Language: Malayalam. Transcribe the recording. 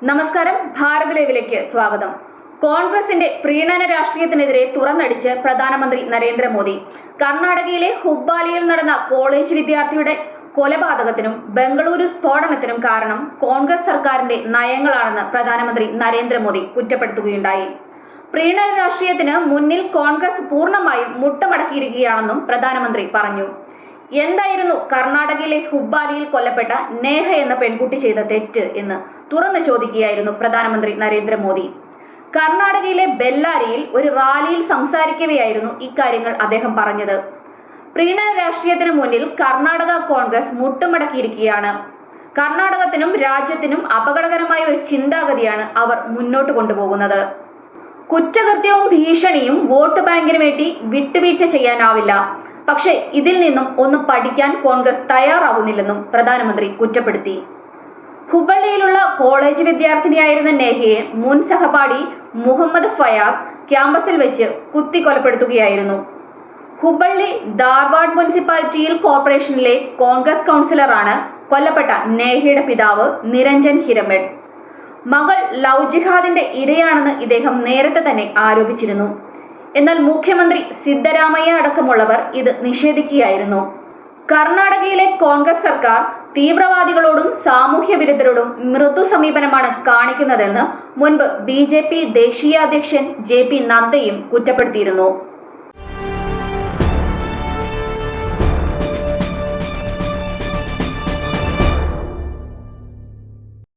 നമസ്കാരം, ഭാരത് ലൈവിലേക്ക് സ്വാഗതം. കോൺഗ്രസിന്റെ പ്രീണന രാഷ്ട്രീയത്തിനെതിരെ തുറന്നടിച്ച് പ്രധാനമന്ത്രി നരേന്ദ്രമോദി. കർണാടകയിലെ ഹുബ്ബാലിയിൽ നടന്ന കോളേജ് വിദ്യാർത്ഥിയുടെ കൊലപാതകത്തിനും ബംഗളൂരു സ്ഫോടനത്തിനും കാരണം കോൺഗ്രസ് സർക്കാരിന്റെ നയങ്ങളാണെന്ന് പ്രധാനമന്ത്രി നരേന്ദ്രമോദി കുറ്റപ്പെടുത്തുകയുണ്ടായി. പ്രീണന രാഷ്ട്രീയത്തിന് മുന്നിൽ കോൺഗ്രസ് പൂർണ്ണമായും മുട്ടുമടക്കിയിരിക്കുകയാണെന്നും പ്രധാനമന്ത്രി പറഞ്ഞു. എന്തായിരുന്നു കർണാടകയിലെ ഹുബ്ബാലിയിൽ കൊല്ലപ്പെട്ട നേഹ എന്ന പെൺകുട്ടി ചെയ്ത തെറ്റ് എന്ന് തുറന്നു ചോദിക്കുകയായിരുന്നു പ്രധാനമന്ത്രി നരേന്ദ്രമോദി. കർണാടകയിലെ ബെല്ലാരിയിൽ ഒരു റാലിയിൽ സംസാരിക്കവെയായിരുന്നു ഇക്കാര്യങ്ങൾ അദ്ദേഹം പറഞ്ഞത്. പ്രീണന രാഷ്ട്രീയത്തിന് മുന്നിൽ കർണാടക കോൺഗ്രസ് മുട്ടുമടക്കിയിരിക്കുകയാണ്. കർണാടകത്തിനും രാജ്യത്തിനും അപകടകരമായ ഒരു ചിന്താഗതിയാണ് അവർ മുന്നോട്ട് കൊണ്ടുപോകുന്നത്. കുറ്റകൃത്യവും ഭീഷണിയും വോട്ട് ബാങ്കിന് വേണ്ടി വിട്ടുവീഴ്ച ചെയ്യാനാവില്ല. പക്ഷേ ഇതിൽ നിന്നും ഒന്ന് പഠിക്കാൻ കോൺഗ്രസ് തയ്യാറാകുന്നില്ലെന്നും പ്രധാനമന്ത്രി കുറ്റപ്പെടുത്തി. ഹുബ്ബള്ളിയിലുള്ള കോളേജ് വിദ്യാർത്ഥിനിയായിരുന്ന നേഹയെ മുൻ സഹപാഠി മുഹമ്മദ് ഫയാസ് ക്യാമ്പസിൽ വെച്ച് കുത്തിക്കൊലപ്പെടുത്തുകയായിരുന്നു. ഹുബ്ബള്ളി ധാർവാഡ് മുനിസിപ്പാലിറ്റിയിൽ കോർപ്പറേഷനിലെ കോൺഗ്രസ് കൗൺസിലറാണ് കൊല്ലപ്പെട്ട നേഹയുടെ പിതാവ് നിരഞ്ജൻ ഹിരമേഡ്. മകൾ ലവ് ജിഹാദിന്റെ ഇരയാണെന്ന് ഇദ്ദേഹം നേരത്തെ തന്നെ ആരോപിച്ചിരുന്നു. എന്നാൽ മുഖ്യമന്ത്രി സിദ്ധരാമയ്യ അടക്കമുള്ളവർ ഇത് നിഷേധിക്കുകയായിരുന്നു. കർണാടകയിലെ കോൺഗ്രസ് സർക്കാർ തീവ്രവാദികളോടും സാമൂഹ്യ വിരുദ്ധരോടും മൃദു സമീപനമാണ് കാണിക്കുന്നതെന്ന് മുൻപ് BJP ദേശീയ അധ്യക്ഷൻ JP നദ്ദയും കുറ്റപ്പെടുത്തിയിരുന്നു.